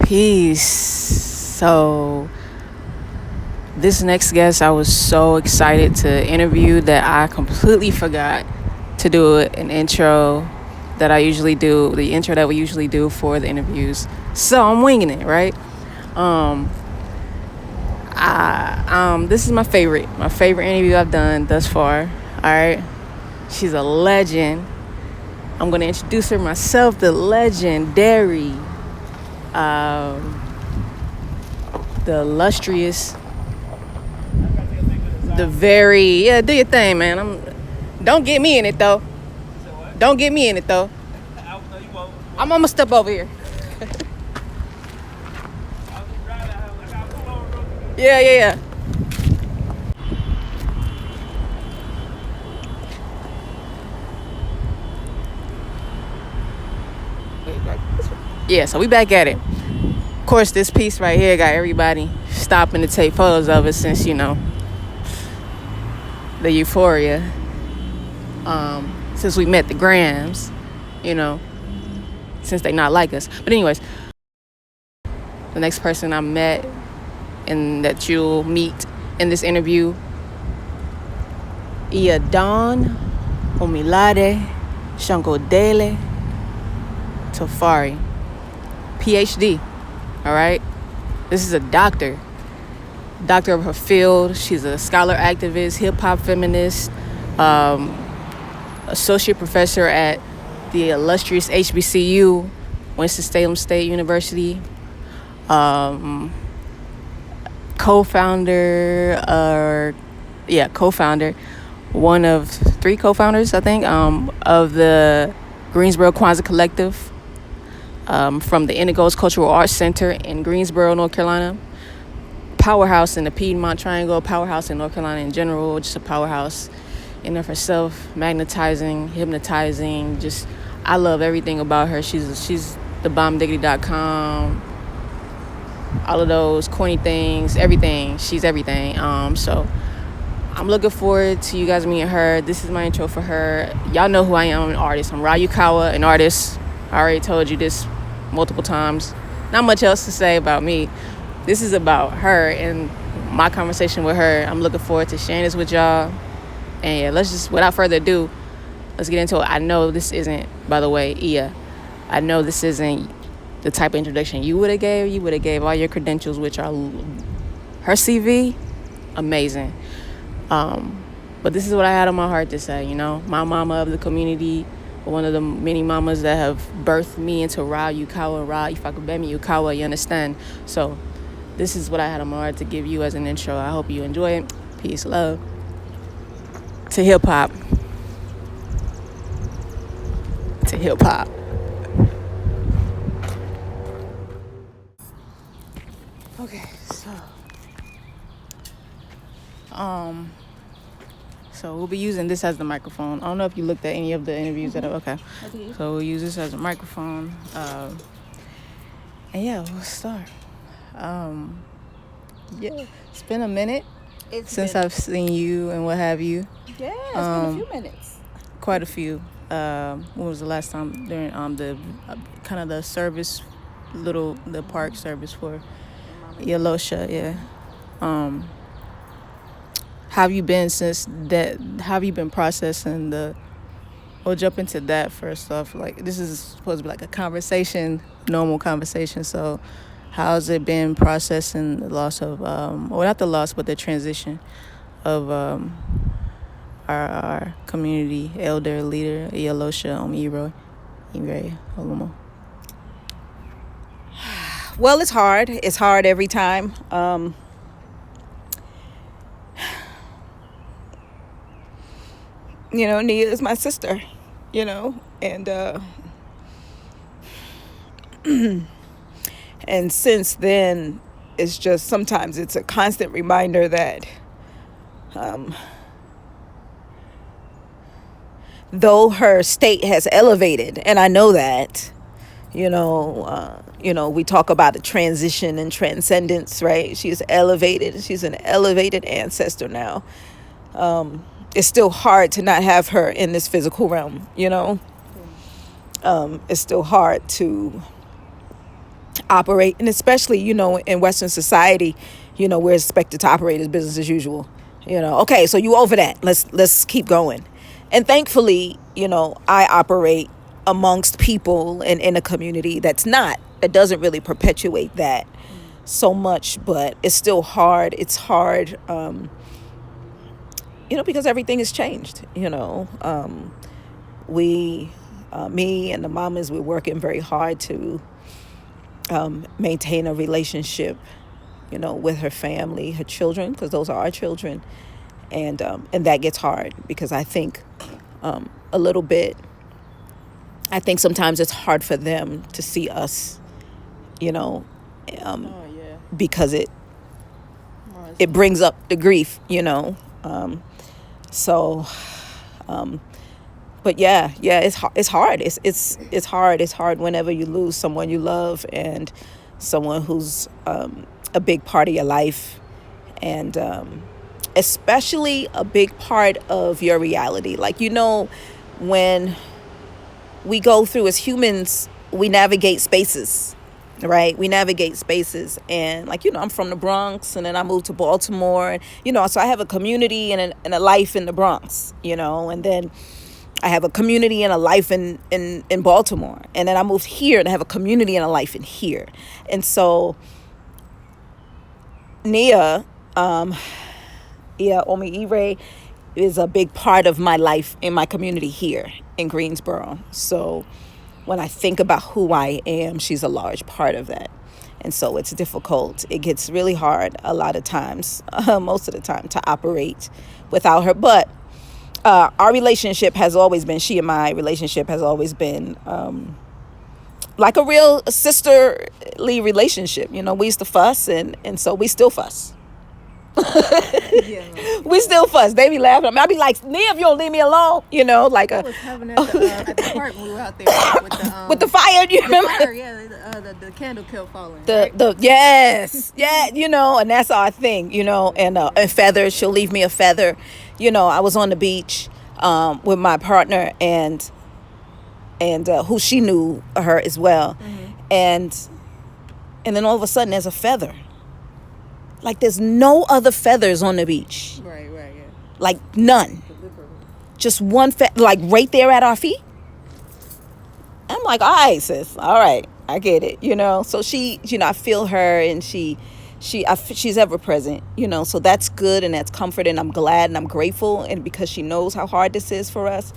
Peace. So, this next guest, I was so excited to interview that I completely forgot to do an intro that I usually do, the intro that we usually do for the interviews. So, I'm winging it, right? This is my favorite interview I've done thus far. All right. She's a legend. I'm going to introduce her myself, the legendary, the illustrious, the very, do your thing, man. Don't get me in it, though. Don't get me in it, though. I'm going to step over here. Yeah. Yeah, so we back at it. Of course, this piece right here got everybody stopping to take photos of it since, the euphoria. Since we met the Grams, since they not like us. But anyways, the next person I met and that you'll meet in this interview, Iya Omilade Ṣàngódélé Tafari, PhD. All right, this is a doctor of her field. She's a scholar activist, hip hop feminist, associate professor at the illustrious HBCU, Winston-Salem State University, co-founder, one of 3 co-founders, I think, of the Greensboro Kwanzaa Collective, from the Indigo's Cultural Arts Center in Greensboro, North Carolina. Powerhouse in the Piedmont Triangle, powerhouse in North Carolina in general, just a powerhouse in of herself, magnetizing, hypnotizing, just, I love everything about her. She's the bombdiggity.com, all of those corny things, everything. She's everything. So I'm looking forward to you guys meeting her. This is my intro for her. Y'all know who I am, I'm an artist. I'm Yukawa, an artist. I already told you this multiple times. Not much else to say about me. This is about her and my conversation with her. I'm looking forward to sharing this with y'all. And yeah, let's just, without further ado, let's get into it. I know this isn't, by the way, Iya, I know this isn't the type of introduction you would have gave. You would have gave all your credentials, which are her CV, amazing. But this is what I had on my heart to say, my mama of the community, one of the many mamas that have birthed me into Yukawa, Ifakubemi Yukawa, you understand? So this is what I had on my heart to give you as an intro. I hope you enjoy it. Peace, love. To hip-hop. To hip-hop. Okay, so we'll be using this as the microphone. I don't know if you looked at any of the interviews that are okay. So we'll use this as a microphone. And yeah, we'll start. It's been a minute since I've seen you and what have you. Yeah, it's been a few minutes. Quite a few. When was the last time during the kind of the service, the park service for Yalosha? Yeah. How have you been since that? How have you been processing we'll jump into that first off. Like, this is supposed to be like a conversation, normal conversation. So how's it been processing the loss of, or not the loss, but the transition of our community elder leader, Yalosha Olumo? Well, it's hard. It's hard every time. Nia is my sister, and and since then, it's just sometimes it's a constant reminder that though her state has elevated, and I know that, we talk about a transition and transcendence, right? She's elevated. She's an elevated ancestor now. It's still hard to not have her in this physical realm, It's still hard to operate, and especially, in Western society, we're expected to operate as business as usual. Okay, so you over that. Let's keep going. And thankfully, I operate amongst people and in a community that doesn't really perpetuate that so much, but it's still hard. It's hard, because everything has changed. Me and the mamas, we're working very hard to maintain a relationship, with her family, her children, because those are our children, and that gets hard because I think a little bit. I think sometimes it's hard for them to see us, because it brings up the grief, so. But yeah, it's hard. It's hard. It's hard whenever you lose someone you love and someone who's a big part of your life, and especially a big part of your reality. Like, when we go through as humans, we navigate spaces, right? We navigate spaces, and I'm from the Bronx, and then I moved to Baltimore, and so I have a community and a life in the Bronx, and then I have a community and a life in Baltimore. And then I moved here and I have a community and a life in here. And so Iya Omilade is a big part of my life in my community here in Greensboro. So when I think about who I am, she's a large part of that. And so it's difficult. It gets really hard a lot of times, most of the time, to operate without her. But our relationship has always been, she and my relationship has always been like a real sisterly relationship. We used to fuss, and so we still fuss. We still fuss. They be laughing at me. I be like, Nia, if you don't leave me alone, like I was having at the park when we were out there with the fire. Do you remember? Fire, yeah, the candle kept falling. Yes, yeah, and that's our thing, and feathers. She'll leave me a feather. I was on the beach with my partner and who she knew her as well, and then all of a sudden there's a feather. Like, there's no other feathers on the beach. Right, yeah. Like, none. Just one like right there at our feet. I'm like, all right, sis. All right, I get it. So she, I feel her, and she's ever present. So that's good, and that's comfort, and I'm glad and I'm grateful, and because she knows how hard this is for us,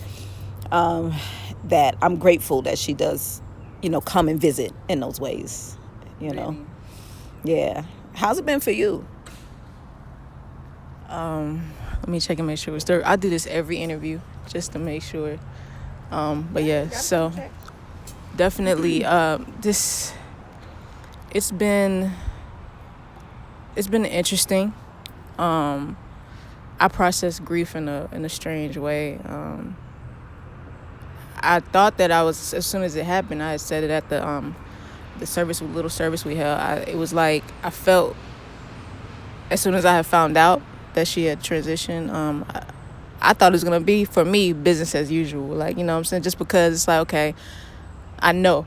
that I'm grateful that she does, come and visit in those ways. Really? Yeah. How's it been for you? Let me check and make sure it's there. I do this every interview just to make sure. But yeah, so definitely it's been interesting. I process grief in a strange way. I thought that I was, as soon as it happened, I had said it at the little service we held. It was like I felt, as soon as I had found out that she had transitioned, I thought it was gonna be, for me, business as usual. Like, what I'm saying, just because it's like, okay, I know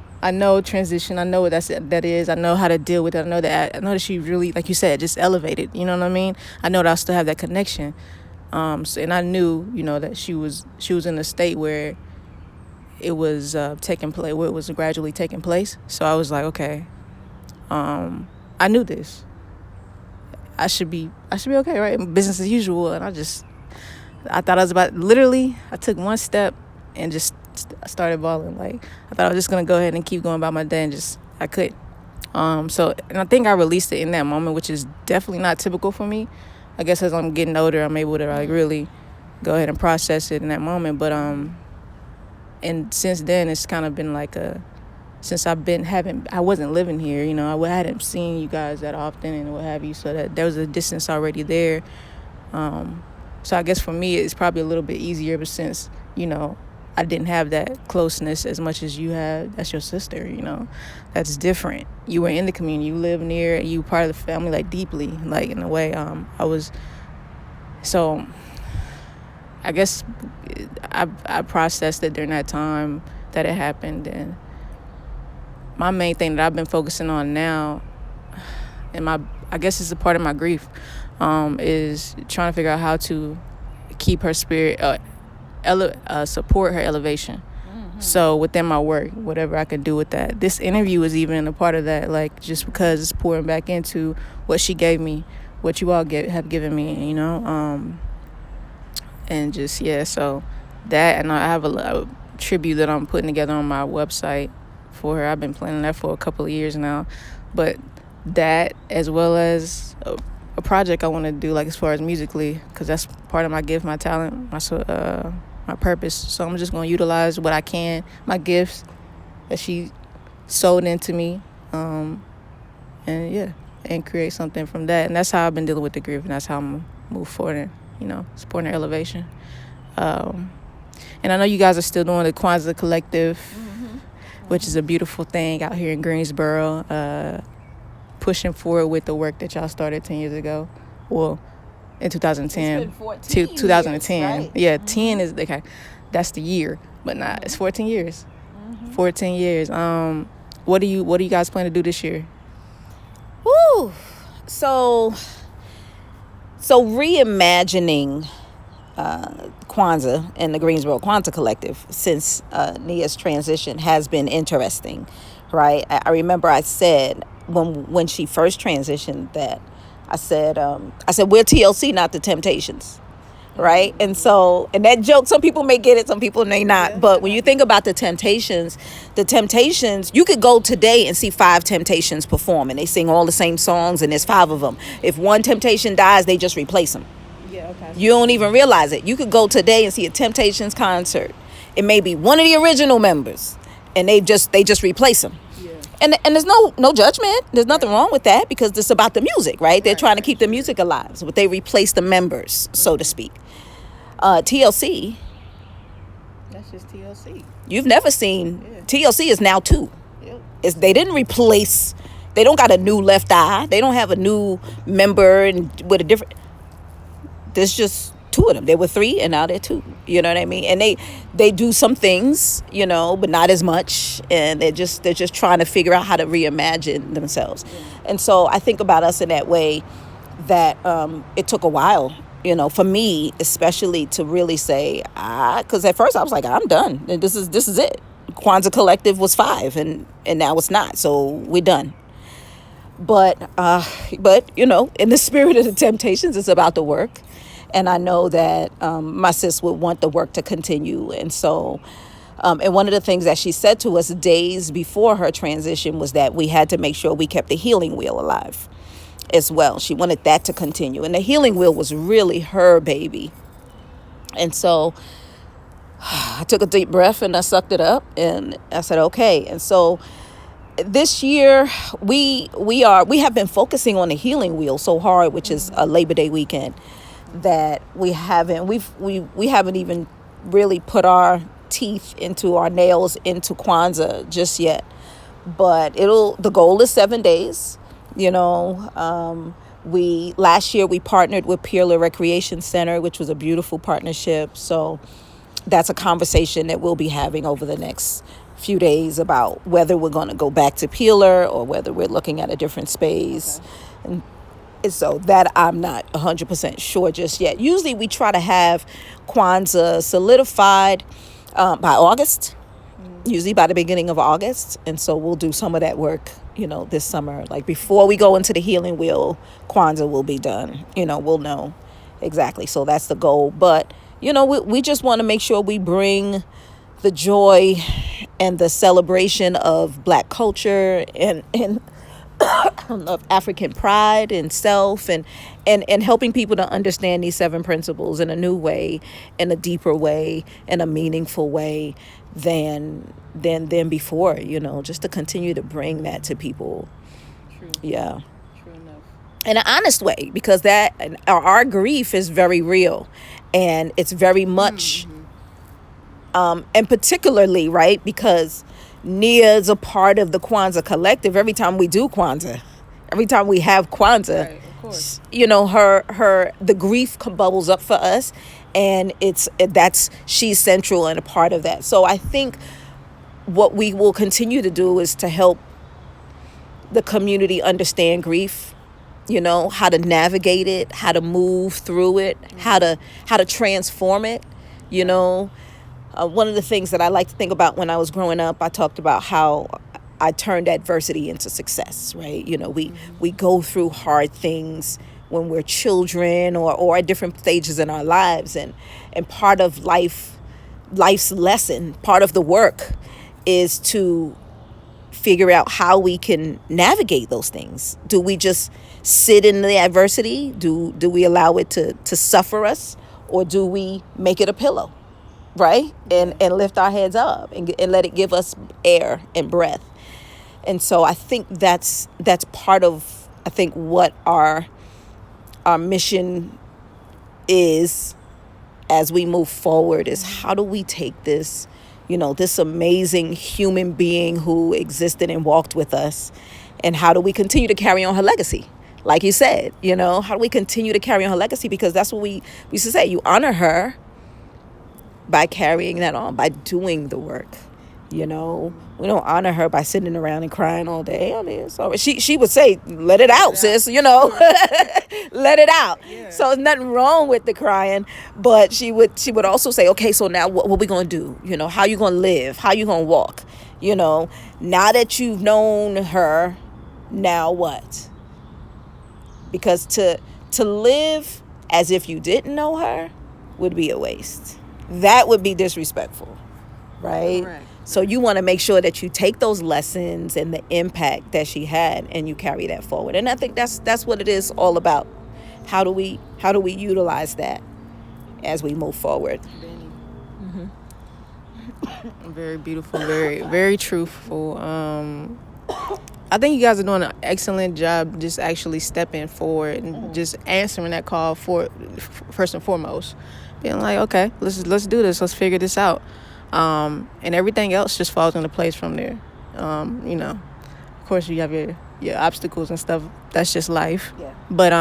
transition. I know what that is. I know how to deal with it. I know that she really, like you said, just elevated. You know what I mean? I know that I still have that connection. And I knew, that she was in a state where it was taking place, where it was gradually taking place. So I was like, okay, I knew this. I should be okay, right? Business as usual. And I thought I was literally, I took one step and just started bawling. Like, I thought I was just gonna go ahead and keep going about my day, and I couldn't. So, and I think I released it in that moment, which is definitely not typical for me. I guess as I'm getting older, I'm able to really go ahead and process it in that moment. But and since then, it's kind of been like since I wasn't living here, I hadn't seen you guys that often and what have you, so that there was a distance already there. So I guess for me, it's probably a little bit easier, but since, I didn't have that closeness as much as you had, that's your sister, that's different. You were in the community, you live near, you were part of the family, like, deeply, like, in a way. So I guess I processed it during that time that it happened, my main thing that I've been focusing on now, and I guess it's a part of my grief, is trying to figure out how to keep her spirit, support her elevation. So within my work, whatever I can do with that. This interview is even a part of that, like, just because it's pouring back into what she gave me, what you all have given me, you know. And just, yeah, so that, and I have a tribute that I'm putting together on my website for her. I've been planning that for a couple of years now. But that, as well as a project I want to do, like, as far as musically, because that's part of my gift, my talent, my purpose. So I'm just going to utilize what I can, my gifts that she sold into me, and create something from that. And that's how I've been dealing with the grief, and that's how I'm going to move forward and, you know, supporting her elevation. And I know you guys are still doing the Kwanzaa Collective, which is a beautiful thing out here in Greensboro, pushing forward with the work that y'all started 10 years ago. Well, in 2010. It's been 14 to 2010. years, right? Yeah, 10 is, okay, that's the year. But not, it's 14 years. 14 years. What do you guys plan to do this year? Woo! So reimagining Kwanzaa and the Greensboro Kwanzaa Collective since Nia's transition has been interesting, right? I remember I said when she first transitioned that I said we're TLC, not the Temptations, right? And that joke, some people may get it, some people may not. But when you think about the Temptations, you could go today and see 5 Temptations perform, and they sing all the same songs, and there's 5 of them. If one Temptation dies, they just replace them. Yeah, okay. You don't even realize it. You could go today and see a Temptations concert. It may be one of the original members, and they just replace them. And there's no judgment. There's nothing wrong with that, because it's about the music, right? They're trying to keep the music alive. So, but they replace the members, so to speak. TLC. That's just TLC. You've never seen. Yeah. TLC is now 2. Yep. They didn't replace. They don't got a new Left Eye. They don't have a new member and with a different. There's just 2 of them. There were 3, and now they're 2. You know what I mean? And they do some things, you know, but not as much. And they're just trying to figure out how to reimagine themselves. Yeah. And so I think about us in that way, that it took a while, you know, for me especially, to really say, because at first I was like, I'm done. And this is it. Kwanzaa Collective was 5, and now it's not. So we're done. But you know, in the spirit of the Temptations, it's about the work. And I know that my sis would want the work to continue. And so, and one of the things that she said to us days before her transition was that we had to make sure we kept the healing wheel alive as well. She wanted that to continue. And the healing wheel was really her baby. And so I took a deep breath and I sucked it up and I said, okay. And so this year we have been focusing on the healing wheel so hard, which is a Labor Day weekend, that we haven't even really put our teeth into our nails into Kwanzaa just yet. But the goal is 7 days. You know, last year we partnered with Peerler Recreation Center, which was a beautiful partnership. So that's a conversation that we'll be having over the next few days about whether we're going to go back to Peerler or whether we're looking at a different space. Okay. And so that I'm not 100% sure just yet. Usually we try to have Kwanzaa solidified by August, usually by the beginning of August. And so we'll do some of that work, you know, this summer. Like before we go into the healing wheel, Kwanzaa will be done. You know, we'll know exactly. So that's the goal. But, you know, we just want to make sure we bring the joy and the celebration of Black culture and of African pride and self and helping people to understand these 7 principles in a new way, in a deeper way, in a meaningful way than before, you know, just to continue to bring that to people. True. Yeah. True enough. In an honest way, because that our grief is very real and it's very much and particularly, right, because Nia is a part of the Kwanzaa Collective. Every time we do Kwanzaa, every time we have Kwanzaa, right, of course, you know, the grief bubbles up for us, and she's central and a part of that. So I think what we will continue to do is to help the community understand grief, how to navigate it, how to move through it, how to transform it. One of the things that I like to think about when I was growing up, I talked about how I turned adversity into success, right? We go through hard things when we're children or at different stages in our lives, and part of life's lesson, part of the work is to figure out how we can navigate those things. Do we just sit in the adversity? Do we allow it to suffer us, or do we make it a pillow, right? And lift our heads up and let it give us air and breath. And so I think that's part of, I think, what our mission is as we move forward, is how do we take this, this amazing human being who existed and walked with us, and how do we continue to carry on her legacy? Like you said, how do we continue to carry on her legacy? Because that's what we used to say. You honor her by carrying that on, by doing the work. We don't honor her by sitting around and crying all day. I mean, so she would say, let it out, sis, let it out. Yeah. So there's nothing wrong with the crying, but she would also say, okay, so now what we going to do? How you going to live? How you going to walk? Now that you've known her, now what? Because to live as if you didn't know her would be a waste. That would be disrespectful, right? Correct. So you want to make sure that you take those lessons and the impact that she had, and you carry that forward. And I think that's what it is all about. How do we utilize that as we move forward? Very beautiful, very, very truthful. I think you guys are doing an excellent job just actually stepping forward and just answering that call for first and foremost. Being like, okay, let's do this. Let's figure this out. And everything else just falls into place from there. Of course you have your obstacles and stuff. That's just life. Yeah. But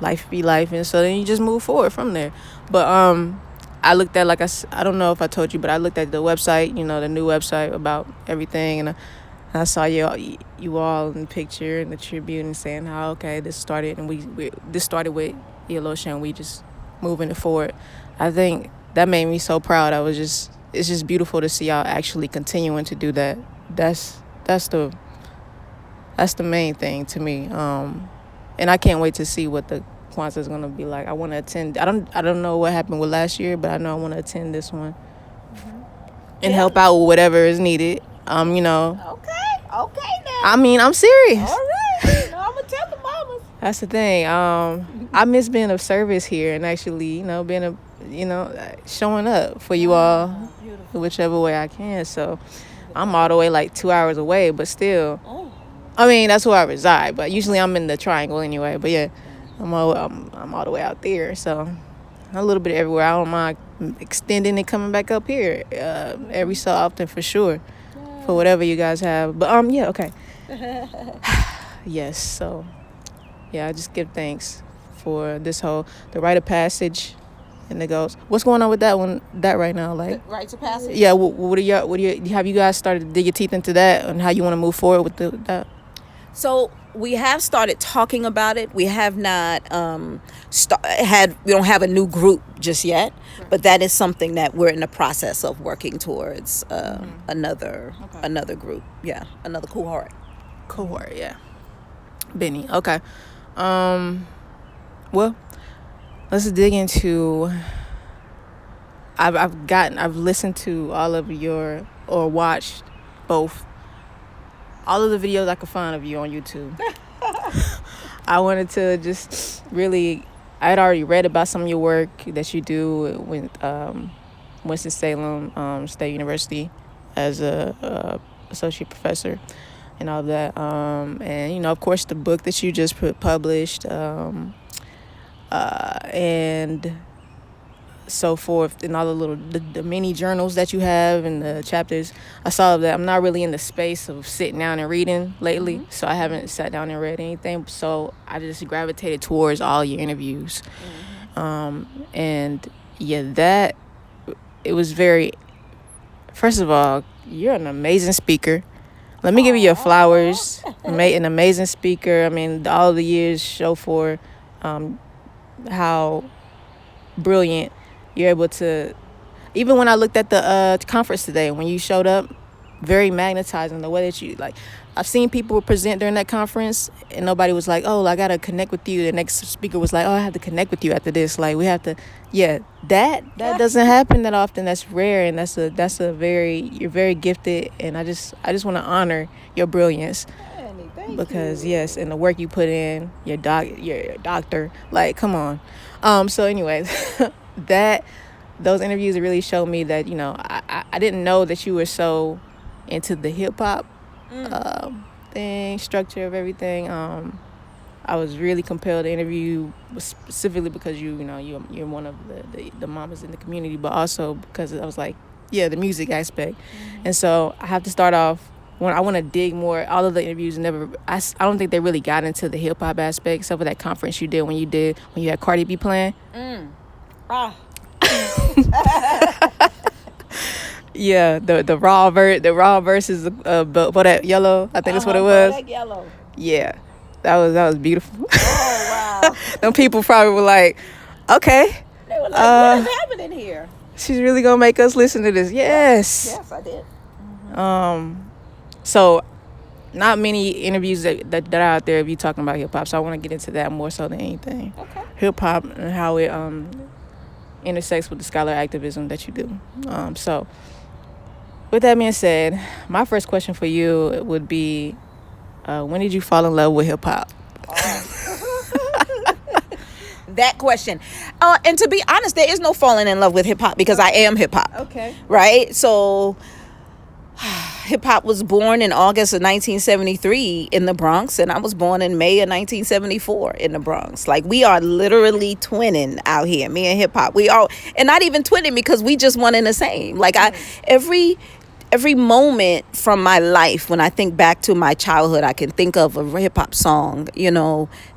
life be life, and so then you just move forward from there. But I looked at, I don't know if I told you, but I looked at the website, the new website about everything, and I saw you all in the picture and the tribute, and saying how, okay, this started, and this started with Iya and we just moving it forward. I think that made me so proud. It's just beautiful to see y'all actually continuing to do that. That's the main thing to me. And I can't wait to see what the Kwanzaa is going to be like. I want to attend. I don't know what happened with last year, but I know I want to attend this one and help out with whatever is needed. Okay now. I mean, I'm serious. All right. I'm gonna tell the mamas. That's the thing. I miss being of service here and actually, being showing up for you all, whichever way I can. So I'm all the way 2 hours away, but still. Oh. I mean, that's where I reside, but usually I'm in the triangle anyway. But yeah, I'm all the way out there, so a little bit everywhere. I don't mind extending and coming back up here every so often for sure, for whatever you guys have. But yeah, okay. Yes, so yeah, I just give thanks for the rite of passage. And it goes, what's going on with that right now? Rite to passage? Yeah, what are you have you guys started to dig your teeth into that and how you want to move forward with that? So we have started talking about it. We have not we don't have a new group just yet, but that is something that we're in the process of working towards another group. Yeah, another cohort. Yeah. Benny. Okay. Well, let's dig into. I've listened to all of or watched both. All of the videos I could find of you on YouTube. I wanted to just really. I had already read about some of your work that you do with Winston-Salem State University as a associate professor and all that. And of course, the book that you just published. And so forth, and all the mini journals that you have and the chapters. I saw that. I'm not really in the space of sitting down and reading lately, so I haven't sat down and read anything. So I just gravitated towards all your interviews. And yeah, that it was very. First of all, you're an amazing speaker. Let me give you your flowers. An amazing speaker. I mean, all the years show for how brilliant you're able to. Even when I looked at the conference today, when you showed up, very magnetizing the way that you like. I've seen people present during that conference, and nobody was like, "Oh, I gotta connect with you." The next speaker was like, "Oh, I have to connect with you after this." Like, we have to, yeah. That doesn't happen that often. That's rare, and that's a you're very gifted, and I just want to honor your brilliance. Because yes, and the work you put in, your doctor, like, come on. So anyway, those interviews really showed me that, I didn't know that you were so into the hip hop thing, structure of everything. I was really compelled to interview you specifically because you're one of the mamas in the community, but also because I was like, yeah, the music aspect. And so I have to start off. When I want to dig more, all of the interviews I don't think they really got into the hip hop aspect, except for that conference you did when you had Cardi B playing. Yeah, the raw verses Bodak Yellow, I think that's what it was. Bodak Yellow. Yeah, that was beautiful. Oh wow. Them people probably were like, okay, They were like, what is happening here? She's really gonna make us listen to this. Yes, I did. So not many interviews that are out there of you talking about hip hop. So I want to get into that more so than anything. Okay. Hip hop and how it intersects with the scholar activism that you do. So with that being said, my first question for you would be, when did you fall in love with hip hop? That question. And to be honest, there is no falling in love with hip hop because I am hip hop. Okay. Right? So hip hop was born in August of 1973 in the Bronx, and I was born in May of 1974 in the Bronx. Like, we are literally twinning out here, me and hip hop. We are, and not even twinning because we just one and the same. Like, every moment from my life, when I think back to my childhood, I can think of a hip hop song,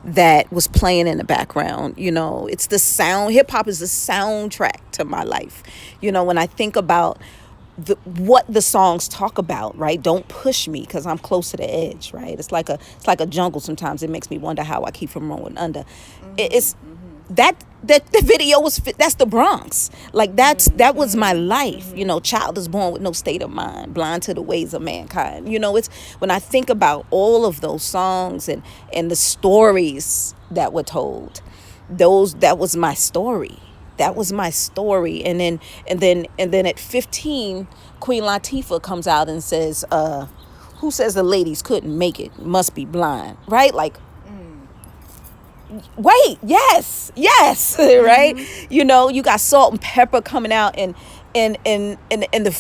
that was playing in the background. It's the sound. Hip hop is the soundtrack to my life. When I think about what the songs talk about, right? Don't push me because I'm close to the edge, right? It's like a jungle. Sometimes it makes me wonder how I keep from rolling under. It's that the video that's the Bronx. Like, that was my life. Child is born with no state of mind, blind to the ways of mankind. It's when I think about all of those songs and the stories that were told, that was my story. That was my story. And then at 15, Queen Latifah comes out and says, who says the ladies couldn't make it must be blind, right? Like, wait, yes, right? You got Salt and Pepper coming out and the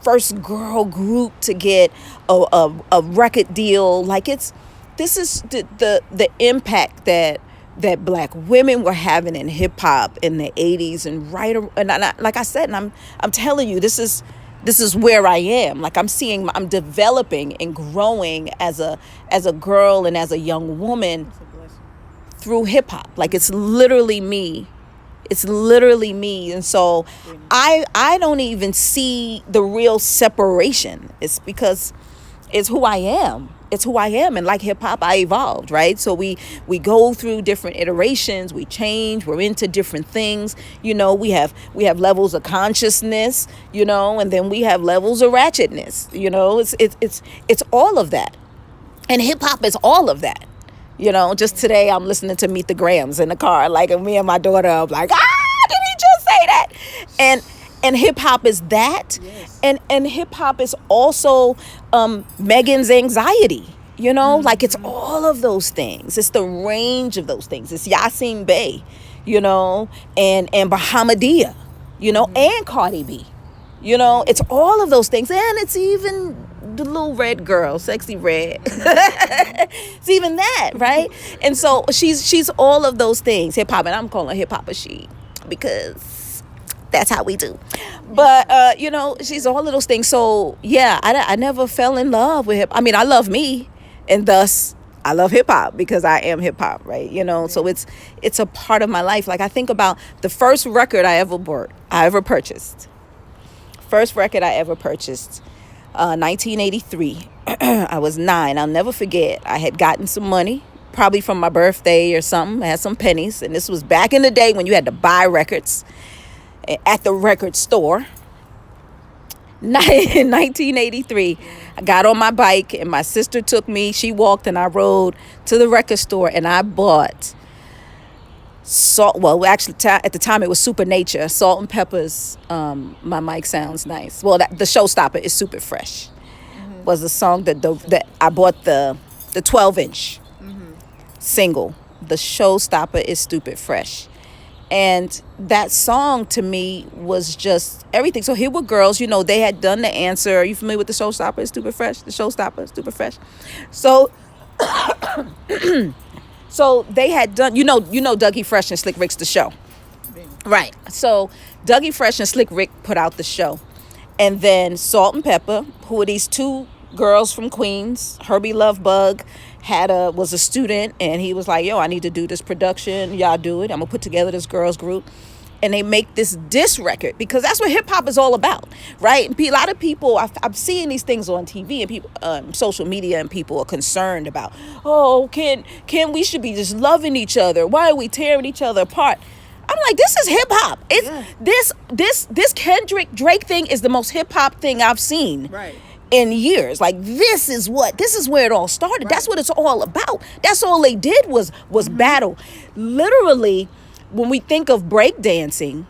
first girl group to get a record deal. Like, this is the impact that Black women were having in hip hop in the 80s and like I said, and I'm telling you, this is where I am. Like, I'm developing and growing as a girl and as a young woman through hip hop. Like, it's literally me. And so I don't even see the real separation. It's because it's who I am. And like hip hop, I evolved, right? So we go through different iterations, we change, we're into different things. We have levels of consciousness, and then we have levels of ratchetness. It's all of that. And hip hop is all of that. Just today I'm listening to Meet the Grahams in the car, like, and me and my daughter, I'm like, did he just say that? And hip hop is that. Yes. And hip hop is also Megan's anxiety, like, it's all of those things. It's the range of those things. It's Yasin Bey, and Bahamadia, and Cardi B, it's all of those things. And it's even the little red girl, Sexy Red. It's even that, right? And so she's all of those things. Hip hop, and I'm calling her hip hop a she because that's how we do. But she's all of those things. So yeah, I never fell in love with hip. I mean, I love me, and thus I love hip hop because I am hip hop, right? So it's a part of my life. Like, I think about the first record I ever purchased. First record I ever purchased 1983. I was 9. I'll never forget. I had gotten some money, probably from my birthday or something. I had some pennies. And this was back in the day when you had to buy records at the record store. In 1983, I got on my bike and my sister took me. She walked and I rode to the record store and I bought actually at the time it was Super Nature, Salt and Pepper's My Mic Sounds Nice. Well, the Showstopper is Super Fresh. Was a song that I bought the 12-inch single. The Showstopper is Stupid Fresh. And that song to me was just everything. So here were girls, they had done the answer. Are you familiar with the Showstopper is Stupid Fresh? The Showstopper is Stupid Fresh. So so they had done, Dougie Fresh and Slick Rick's The Show. Right. So Dougie Fresh and Slick Rick put out The Show. And then Salt and Pepper, who are these two girls from Queens, Herbie Lovebug was a student, and he was like, yo, I need to do this production. Y'all do it. I'm going to put together this girls group. And they make this diss record because that's what hip hop is all about, right? And a lot of people, I'm seeing these things on TV and people, social media, and people are concerned about, we should be just loving each other. Why are we tearing each other apart? I'm like, this is hip hop. This Kendrick Drake thing is the most hip hop thing I've seen. Right. In years. Like, this is where it all started. Right. That's what it's all about. That's all they did was battle. Literally, when we think of breakdancing,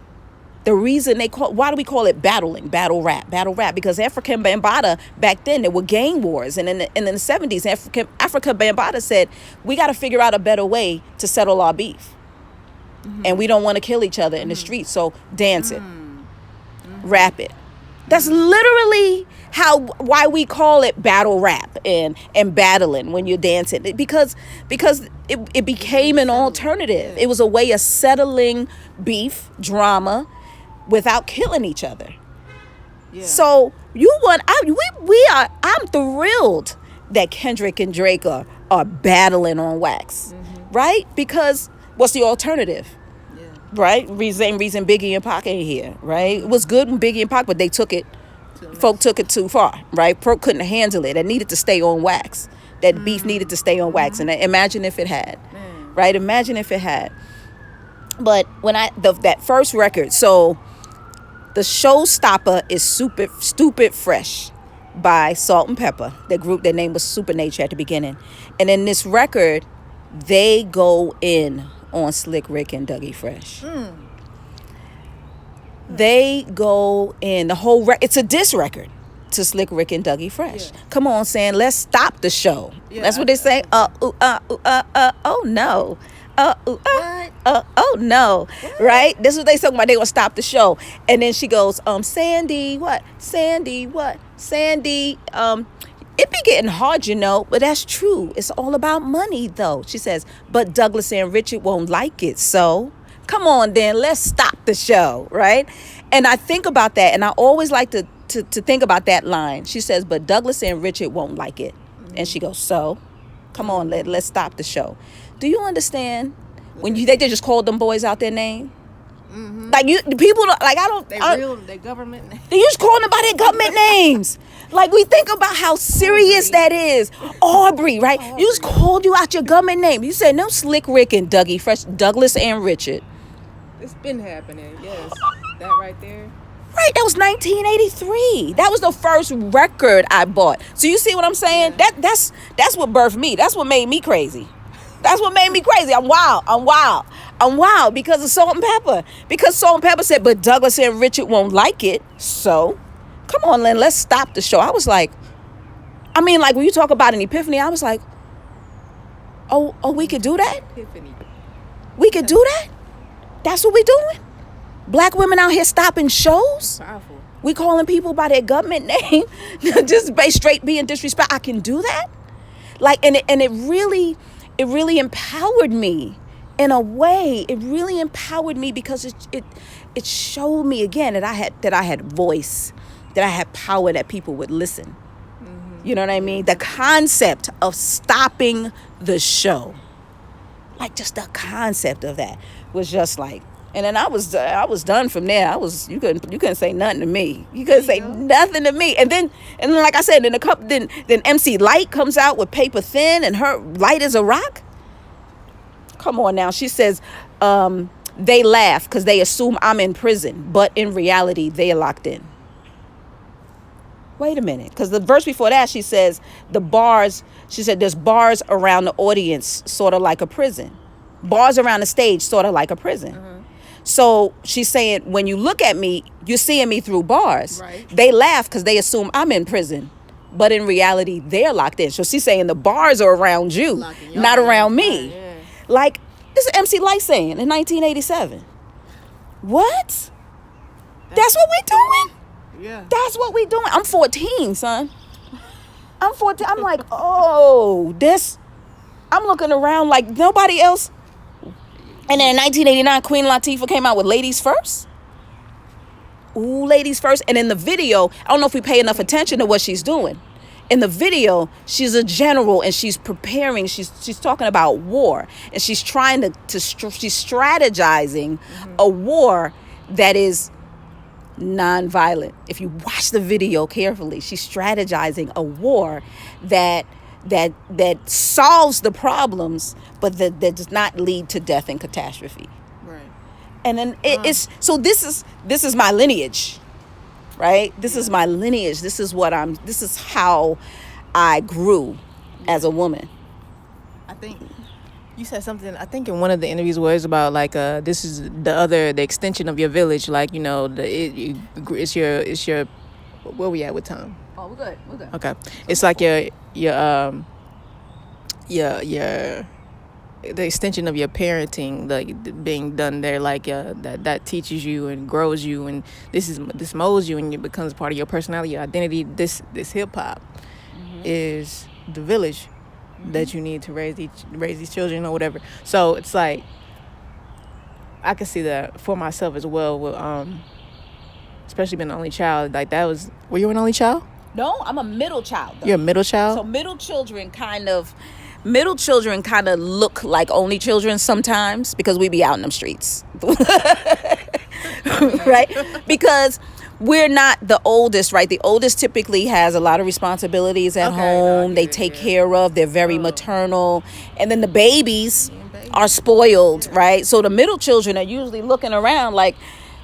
the reason why do we call it battle rap? Because African Bambaataa, back then, there were gang wars. And in the 70s, African Bambaataa said, we got to figure out a better way to settle our beef. And we don't want to kill each other in the streets. So dance it. Rap it. That's literally why we call it battle rap and battling when you're dancing, because it became an alternative. It was a way of settling beef, drama, without killing each other. Yeah. So I'm thrilled that Kendrick and Drake are battling on wax, right? Because what's the alternative? Yeah. Right? Same reason Biggie and Pac ain't here, right? It was good when Biggie and Pac, but they took it. Folk took it too far, right? Pro couldn't handle it. It needed to stay on wax. That beef needed to stay on wax. And imagine if it had, right? Imagine if it had. But when that first record, so the Showstopper is Stupid Fresh by Salt and Pepper. Their name was Super Nature at the beginning. And in this record, they go in on Slick Rick and Dougie Fresh. They go in the whole it's a diss record to Slick Rick and Dougie Fresh. Yeah. Come on, saying, let's stop the show. Yeah, that's what they say. Oh no. Oh no. What? Right? This is what they talking about. They gonna stop the show. And then she goes, Sandy, what? Sandy, what? Sandy, it be getting hard, but that's true. It's all about money, though. She says, but Douglas and Richard won't like it, so come on, then, let's stop the show, right? And I think about that, and I always like to think about that line. She says, but Douglas and Richard won't like it. And she goes, so, come on, let's stop the show. Do you understand when they just called them boys out their name? Like, people, like, Their government name. They just calling them by their government names. Like, we think about how serious that is. Aubrey, right? You just called you out your government name. You said, no, Slick Rick and Dougie Fresh, Douglas and Richard. It's been happening, yes. That right there. Right, that was 1983. That was the first record I bought. So you see what I'm saying? Yeah. That's what birthed me. That's what made me crazy. That's what made me crazy. I'm wild because of Salt and Pepper. Because Salt and Pepper said, but Douglas and Richard won't like it. So, come on, Lynn, let's stop the show. I was like, like when you talk about an epiphany, I was like, oh, we could do that? Epiphany. We could do that? That's what we doing? Black women out here stopping shows? Powerful. We calling people by their government name? Just straight being disrespectful. I can do that? Like, and it really empowered me in a way. It really empowered me because it showed me again that I had voice, that I had power, that people would listen. You know what I mean? The concept of stopping the show, like just the concept of that was just like, And then I was done from there. You couldn't say nothing to me. You couldn't say nothing to me. And then like I said, then MC Lyte comes out with Paper Thin, and her light as a rock. Come on now. She says, they laugh because they assume I'm in prison, but in reality, they are locked in. Wait a minute, because the verse before that, she says there's bars around the audience, sort of like a prison. Bars around the stage, sort of like a prison. Mm-hmm. So she's saying, when you look at me, you're seeing me through bars. Right. They laugh because they assume I'm in prison, but in reality, they're locked in. So she's saying the bars are around you, not around me. Yeah. Like, this is MC Lyte saying in 1987. What? That's what we doing? Yeah. That's what we doing. I'm 14, son. I'm 14. I'm like, I'm looking around like nobody else. And then in 1989, Queen Latifah came out with Ladies First. Ooh, Ladies First. And in the video, I don't know if we pay enough attention to what she's doing. In the video, she's a general and she's preparing. She's talking about war. And she's trying she's strategizing a war that is non-violent. If you watch the video carefully, she's strategizing a war that solves the problems, but that does not lead to death and catastrophe. Right. And then it's so this is my lineage, right? This is my lineage. This is how I grew as a woman. I think you said something, I think in one of the interviews where it's about like this is the extension of your village, like, you know, it's your where we at with time? Oh, we're good. Okay. It's like your the extension of your parenting, like being done there, like that teaches you and grows you, and this molds you, and it becomes part of your personality, your identity. This hip hop is the village that you need to raise these children or whatever. So it's like I can see that for myself as well. With, especially being the only child, like that was. Were you an only child? No, I'm a middle child. Though. You're a middle child. So middle children kind of look like only children sometimes because we be out in them streets, right? Because we're not the oldest, right? The oldest typically has a lot of responsibilities at home. They take care of. They're very maternal. And then the babies are spoiled, right? So the middle children are usually looking around like,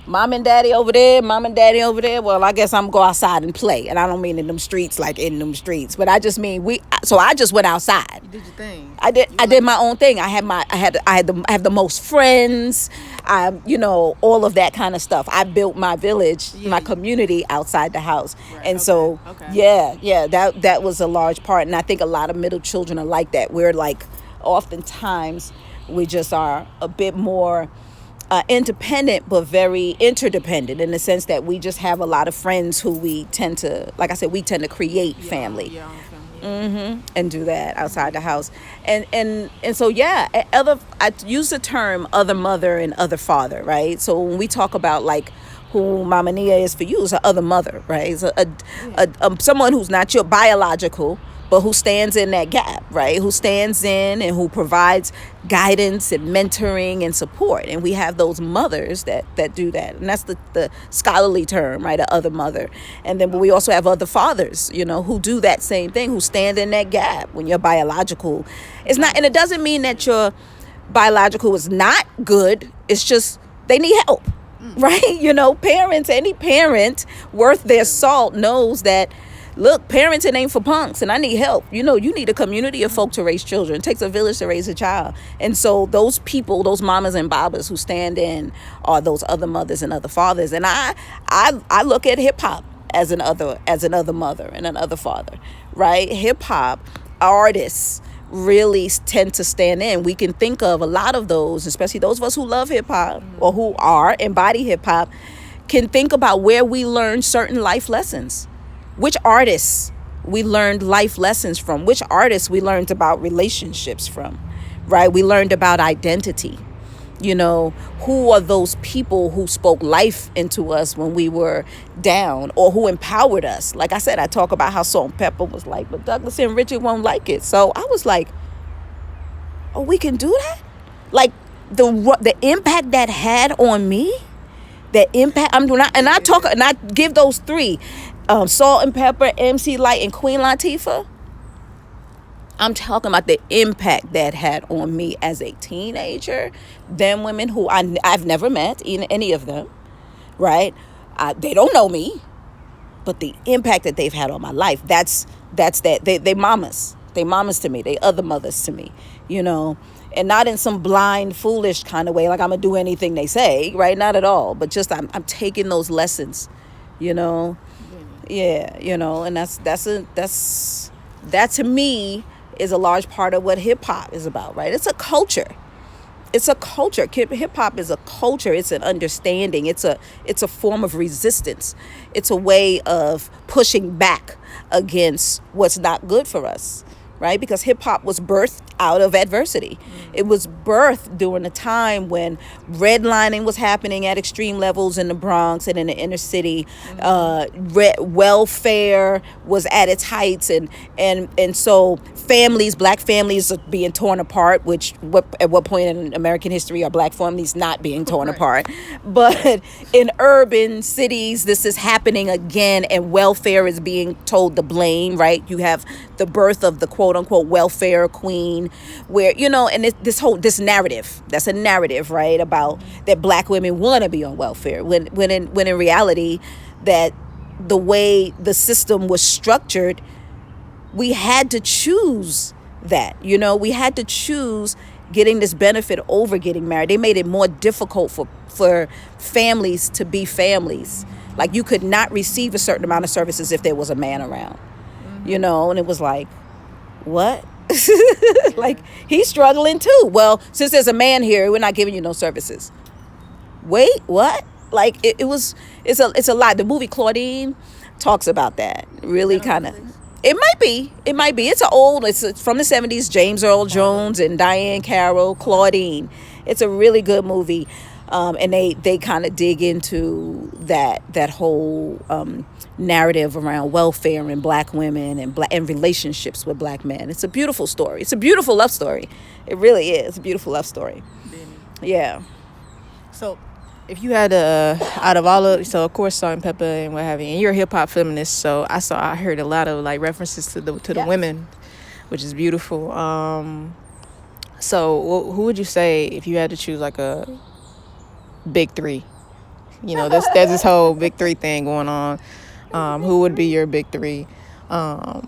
mom and daddy over there. Well, I guess I'm going to go outside and play. And I don't mean in them streets, like in them streets, but I just mean I just went outside. You did your thing. I did my own thing. I have the most friends. All of that kind of stuff. I built my village, my community outside the house. Right. And so, that was a large part. And I think a lot of middle children are like that. We're like, oftentimes we just are a bit more independent, but very interdependent in the sense that we just have a lot of friends who we tend to, like I said, create family. And do that outside the house. And so, I use the term other mother and other father, right? So when we talk about like who Mama Nia is for you, is an other mother, right? It's someone who's not your biological, but who stands in that gap, right? Who stands in and who provides guidance and mentoring and support. And we have those mothers that do that. And that's the scholarly term, right? A other mother. And then we also have other fathers, who do that same thing, who stand in that gap when your biological is not. And it doesn't mean that your biological is not good. It's just they need help, right? Any parent worth their salt knows that, look, parenting ain't for punks, and I need help. You need a community of folk to raise children. It takes a village to raise a child. And so those people, those mamas and babas who stand in are those other mothers and other fathers. And I look at hip hop as another mother and another father, right? Hip hop artists really tend to stand in. We can think of a lot of those, especially those of us who love hip hop or who embody hip hop, can think about where we learn certain life lessons. Which artists we learned life lessons from, which artists we learned about relationships from, right? We learned about identity. Who are those people who spoke life into us when we were down or who empowered us? Like I said, I talk about how Salt and Pepper was like, but Douglas and Richard won't like it. So I was like, oh, we can do that? Like, the impact that had on me, the impact, I give those three, Salt and Pepper, MC Lyte, and Queen Latifah. I'm talking about the impact that had on me as a teenager. Them women who I've never met, any of them, right? They don't know me, but the impact that they've had on my life, that's that. They mamas. They mamas to me. They other mothers to me, you know. And not in some blind, foolish kind of way, like I'm going to do anything they say, right? Not at all. But just I'm taking those lessons, you know. Yeah, you know, and that to me is a large part of what hip hop is about, right? It's a culture. It's a culture. Hip hop is a culture. It's an understanding. It's a form of resistance. It's a way of pushing back against what's not good for us, right? Because hip hop was birthed out of adversity. It was birthed during a time when redlining was happening at extreme levels in the Bronx and in the inner city. Welfare was at its heights, and so black families are being torn apart. At what point in American history are black families not being torn apart? But in urban cities, this is happening again, and welfare is being told the blame. Right? You have the birth of the quote unquote welfare queen, where, you know, and this narrative, that's a narrative, right, about that black women want to be on welfare, when in reality, that the way the system was structured, we had to choose that, you know, we had to choose getting this benefit over getting married. They made it more difficult for families to be families. Like, you could not receive a certain amount of services if there was a man around, you know, and it was like, what? Like, he's struggling too. Well, since there's a man here, we're not giving you no services. Wait, what? Like, it's a lot. The movie Claudine talks about that. Really kind of. It might be. It's from the 70s. James Earl Jones and Diane Carroll. Claudine. It's a really good movie. And they kind of dig into that whole narrative around welfare and black women and relationships with black men. It's a beautiful story. It's a beautiful love story. It really is a beautiful love story. Yeah. So, if you had out of all of, so of course Salt and Pepper and what have you, and you're a hip hop feminist, so I heard a lot of like references to the women, which is beautiful. So who would you say if you had to choose like a big three? You know, there's this whole big three thing going on. Who would be your big three? I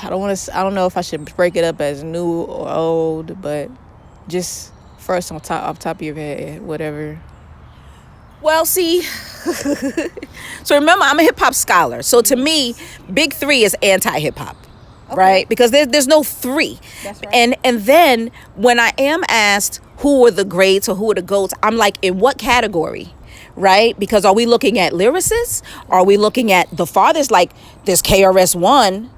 don't know if I should break it up as new or old, but just first off top of your head, whatever. Well, see, so remember, I'm a hip hop scholar. So to me, big three is anti-hip hop, right? Because there's no three. That's right. And then when I am asked who are the greats or who are the GOATs, I'm like, in what category? Right? Because are we looking at lyricists? Are we looking at the farthest? Like, this KRS-One,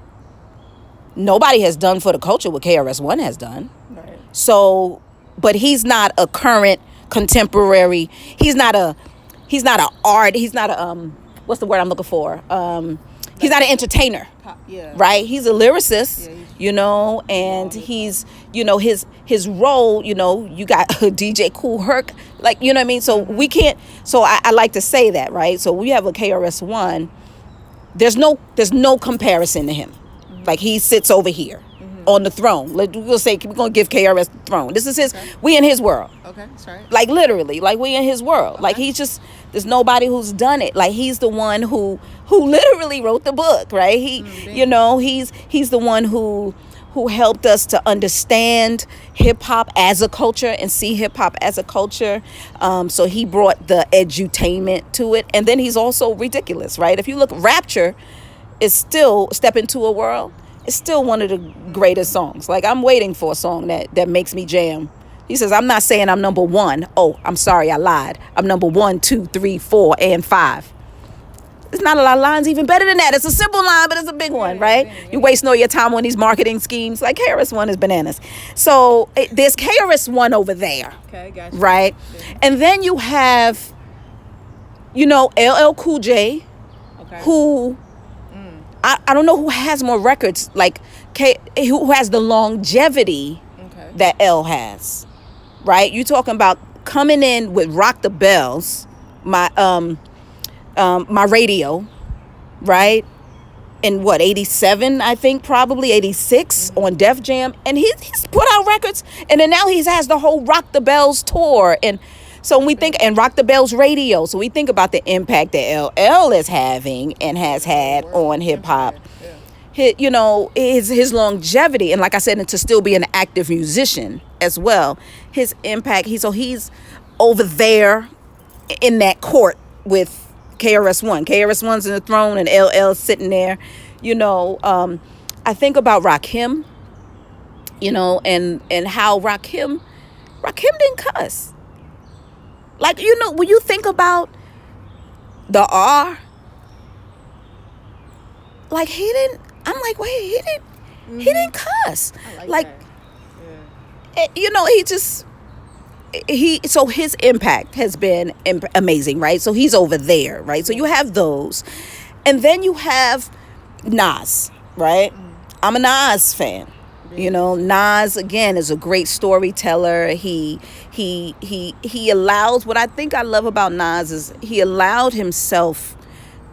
nobody has done for the culture what KRS-One has done. Right. So, but he's not a current contemporary. He's not an art. He's not a what's the word I'm looking for? He's not an entertainer. Yeah. Right? He's a lyricist, you know, and he's, you know, his role, you know, you got DJ Kool Herc, like, you know what I mean? So we can't, so I like to say that, right? So we have a KRS-One, there's no comparison to him. Like, he sits over here on the throne. We'll say, we're going to give KRS the throne. This is we in his world. Okay, that's right. Like, literally, like, we in his world. Okay. Like, he's just, there's nobody who's done it. Like, he's the one who literally wrote the book, right? You know, he's the one who helped us to understand hip hop as a culture and see hip hop as a culture. So he brought the edutainment to it. And then he's also ridiculous, right? If you look, Rapture is still Step Into a World. It's still one of the greatest songs. Like, I'm waiting for a song that makes me jam. He says, I'm not saying I'm number one. Oh, I'm sorry, I lied. I'm number 1, 2, 3, 4, and 5. It's not a lot of lines even better than that. It's a simple line, but it's a big one, right? You wasting all your time on these marketing schemes. Like, KRS-One is bananas. So there's KRS-One over there. Okay, gotcha. Right? Yeah. And then you have, you know, LL Cool J, who... I don't know who has more records, like who has the longevity that L has. right? You talking about coming in with Rock the Bells, my radio, right? In what, 87, I think, probably 86 on Def Jam. And he's put out records. And then now he has the whole Rock the Bells tour. And so when we think, and Rock the Bells radio, so we think about the impact that LL is having and has had on hip hop. You know, his longevity, and like I said, and to still be an active musician as well. His impact, he's over there in that court with KRS-One. KRS-One's in the throne and LL's sitting there. You know, I think about Rakim, you know, and how Rakim didn't cuss. Like, you know, when you think about the R, like he didn't, I'm like, wait, he didn't cuss. I like that. Yeah. You know, so his impact has been amazing, right? So he's over there, right? So you have those. And then you have Nas, right? I'm a Nas fan. You know, Nas, again, is a great storyteller. He allows, what I think I love about Nas is he allowed himself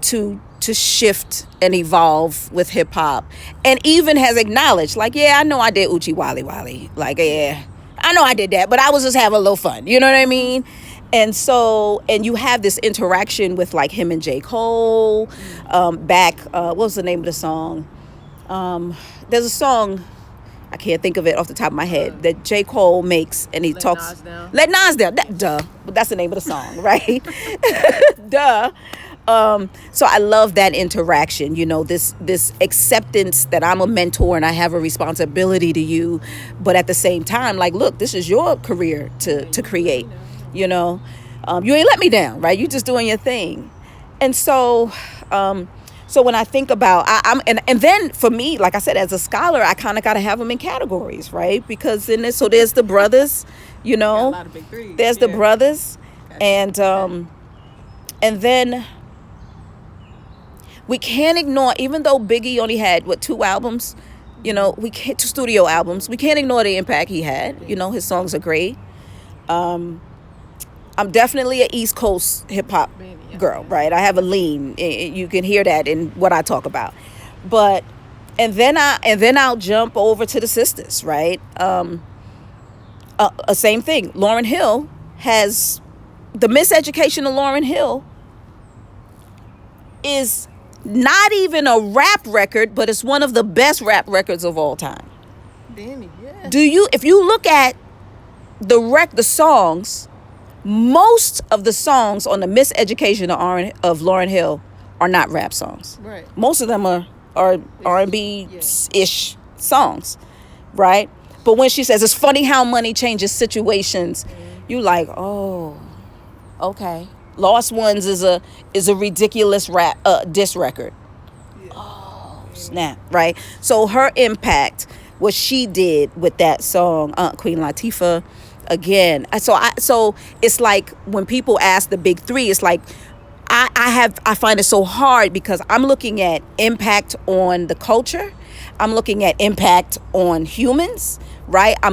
to shift and evolve with hip hop, and even has acknowledged, like, yeah, I know I did Oochie Wally. Like, yeah, I know I did that, but I was just having a little fun. You know what I mean? And so, and you have this interaction with like him and J. Cole, what was the name of the song? There's a song, I can't think of it off the top of my head, that J. Cole makes, and he talks, Let Nas Down. Duh. But that's the name of the song, right? Duh. So I love that interaction, you know, this acceptance that I'm a mentor and I have a responsibility to you, but at the same time, like, look, this is your career to create, you know, you ain't let me down, right? You just doing your thing. And so when I think about, and then for me, like I said, as a scholar, I kind of got to have them in categories, right? Because in this, so there's the brothers, you know, a lot of big threes. There's the brothers, and then we can't ignore, even though Biggie only had, 2 albums, you know, 2 studio albums, we can't ignore the impact he had. You know, his songs are great. I'm definitely an East Coast hip hop girl, right? I have a lean. You can hear that in what I talk about. But, and then I'll jump over to the sisters, right? Same thing. Lauryn Hill has, the Miseducation of Lauryn Hill is not even a rap record, but it's one of the best rap records of all time. Damn, yeah. If you look at the songs, most of the songs on the Miseducation of Lauryn Hill are not rap songs. Right. Most of them are R&B-ish songs, right? But when she says, it's funny how money changes situations, you like, oh, okay. Lost Ones is a ridiculous rap diss record. Yeah. Oh, snap, right? So her impact, what she did with that song, Queen Latifah, again. So it's like when people ask the big three, it's like I find it so hard because I'm looking at impact on the culture. I'm looking at impact on humans, right? I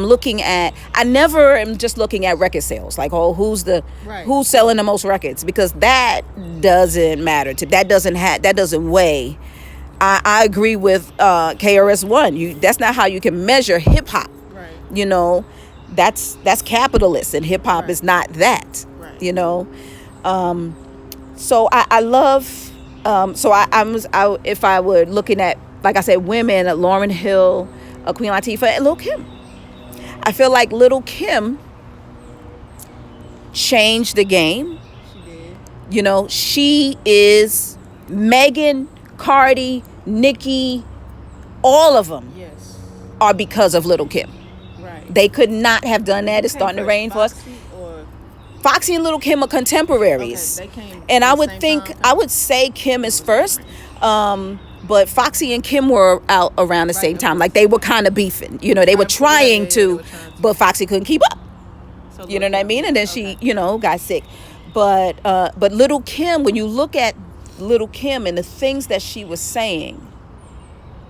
never am just looking at record sales, like, oh, who's selling the most records, because that doesn't matter. That doesn't weigh. I agree with KRS-One. That's not how you can measure hip hop. Right. You know, that's capitalist, and hip hop is not that. Right. You know, so I love. If I were looking at, like I said, women, Lauryn Hill, Queen Latifah, and Lil' Kim. I feel like Lil' Kim changed the game. She did. You know, she is Megan, Cardi, Nicki, all of them are because of Lil' Kim. Right. They could not have done that. It's starting to rain for us. Foxy and Lil' Kim are contemporaries. Okay, they came and I would say Kim is first. But Foxy and Kim were out around the same time. Like, they were kind of beefing. You know, they were trying to, but Foxy couldn't keep up. So you know what I mean? And then she, you know, got sick. But Lil' Kim, when you look at Lil' Kim and the things that she was saying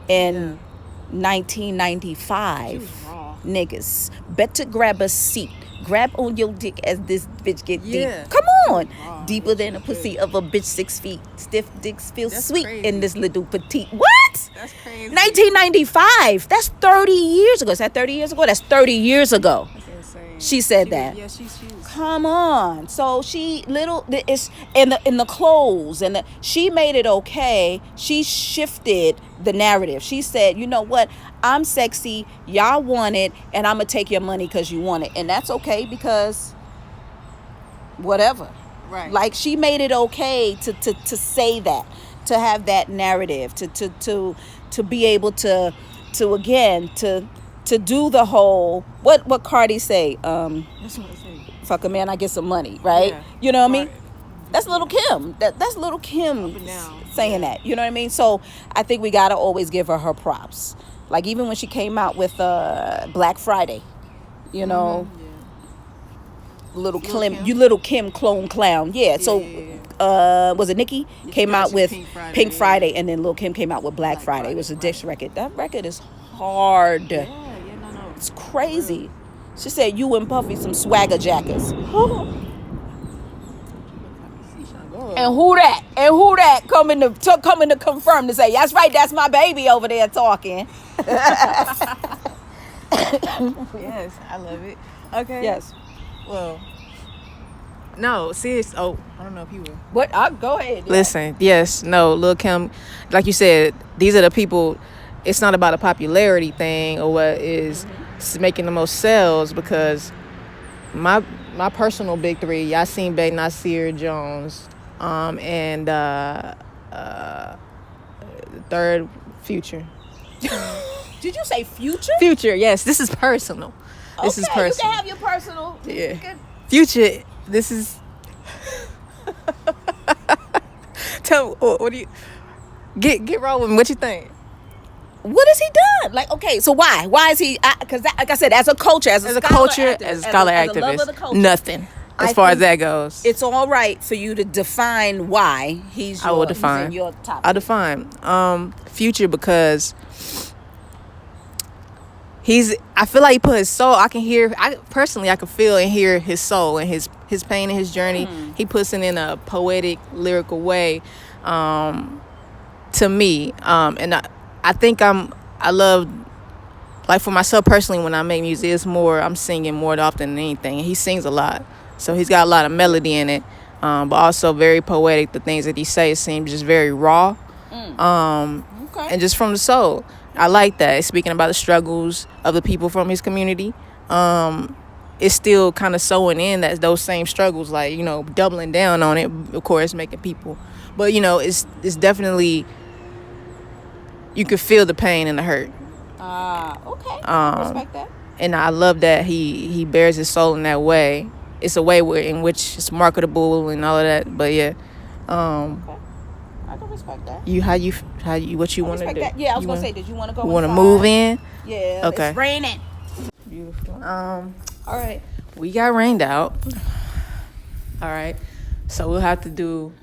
in 1995, niggas, better grab a seat. grab on your dick as this bitch get Yeah. deep. Come on. Wow, Deeper than a pussy of a bitch 6 feet. Stiff dicks feel That's sweet crazy. in this little petite. What? That's crazy. 1995. That's 30 years ago. Is that 30 years ago? That's 30 years ago. That's insane. She said that. Yeah, she was. Come on. So she it's in the clothes and she made it okay. She shifted the narrative. She said, you know what? I'm sexy. Y'all want it, and I'm gonna take your money because you want it, and that's okay because whatever. Right. Like she made it okay to say that, to have that narrative, to be able to again to do the whole what Cardi say. That's what I say. Fuck a man, I get some money, right? Yeah. You know what I mean? Right. That's Little Kim. That's Little Kim Up and down. saying that. You know what I mean? So I think we gotta always give her props. Like even when she came out with Black Friday, you know, Little Kim clone clown. Yeah. So was it Nicki came out with Pink Friday, and then Lil Kim came out with Black Friday. It was a dish record. That record is hard. No. It's crazy. She said you and Puffy some swagger jackers. And who that coming to confirm to say that's right, that's my baby over there talking. Yes, I love it. Okay. Yes. Well, no, serious. Oh, I don't know if you will. What? I'll go ahead. Yeah. Listen, yes, no, Lil Kim, like you said, these are the people. It's not about a popularity thing or what is making the most sales, because my personal big three, Yasin Bey, Nasir Jones, and third, Future. Did you say Future? Future, yes. This is personal. This is personal. You can have your personal. Yeah. Future, this is... Tell me, what do you... Get rolling. What you think? What has he done? Like, okay, so why? Why is he... Because, like I said, as a culture, as a culture, activist, as a scholar as a activist, lover of the culture, nothing as far as that goes. It's all right for you to define why he's I will define. in your top. I'll define Future because I feel like he put his soul. I can feel and hear his soul and his pain and his journey. He puts it in a poetic, lyrical way to me. And I think I love, like for myself personally, when I make music, it's more, I'm singing more often than anything. He sings a lot. So he's got a lot of melody in it, but also very poetic. The things that he says seem just very raw, and just from the soul. I like that. Speaking about the struggles of the people from his community, it's still kind of sewing in those same struggles, like, you know, doubling down on it, of course, making people. But, you know, it's definitely, you can feel the pain and the hurt. Okay. I respect that. And I love that he bears his soul in that way. It's a way in which it's marketable and all of that. But yeah, I can respect that. What you want to do? That. Yeah, I was gonna say, did you want to go? You want to move in? Yeah. Okay. It's raining. Beautiful. All right. We got rained out. All right. So we'll have to do.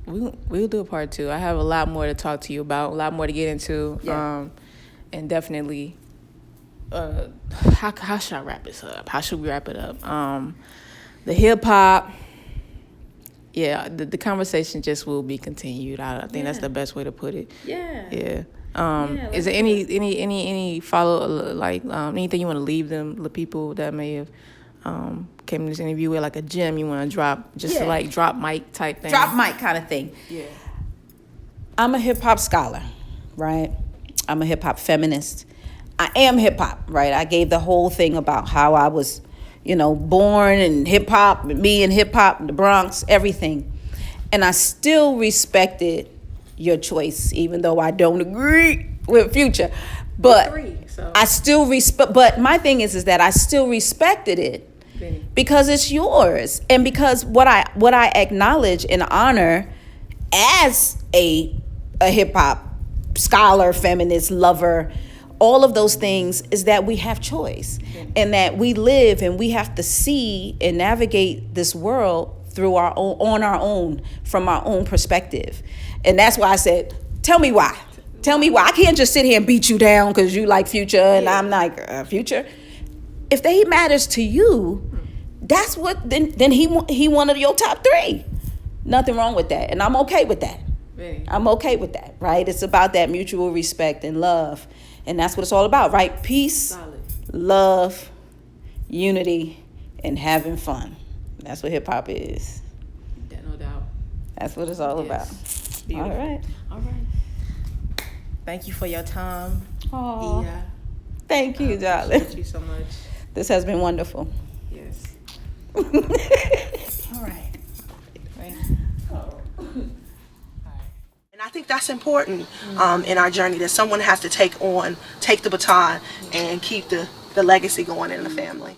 We'll do a part 2. I have a lot more to talk to you about, a lot more to get into. Yeah. And definitely, how should I wrap this up? How should we wrap it up? The hip hop, yeah, the conversation just will be continued. I think that's the best way to put it. Yeah. Is there any follow, like anything you want to leave the people that may have came to this interview with, like a gem you want to drop, just like drop mic type thing? Drop mic kind of thing. Yeah. I'm a hip hop scholar, right? I'm a hip hop feminist. I am hip hop, right? I gave the whole thing about how I was, you know, born in hip hop, me in hip hop, the Bronx, everything. And I still respected your choice, even though I don't agree with Future. But I still respect. But my thing is that I still respected it because it's yours, and because what I acknowledge and honor as a hip hop scholar, feminist, lover, all of those things is that we have choice, and that we live and we have to see and navigate this world through our own, from our own perspective. And that's why I said, tell me why. I can't just sit here and beat you down because you like Future and I'm like, Future. If he matters to you, that's what, then he one of your top 3. Nothing wrong with that. And I'm okay with that. Really? I'm okay with that, right? It's about that mutual respect and love. And that's what it's all about, right? Peace, Solid. love, unity, and having fun. That's what hip hop is. No doubt. That's what it's all about. Beautiful. All right. Thank you for your time. Aw. Yeah. Thank you, darling. Thank you so much. This has been wonderful. Yes. All right. And I think that's important in our journey, that someone has to take the baton and keep the legacy going in the family.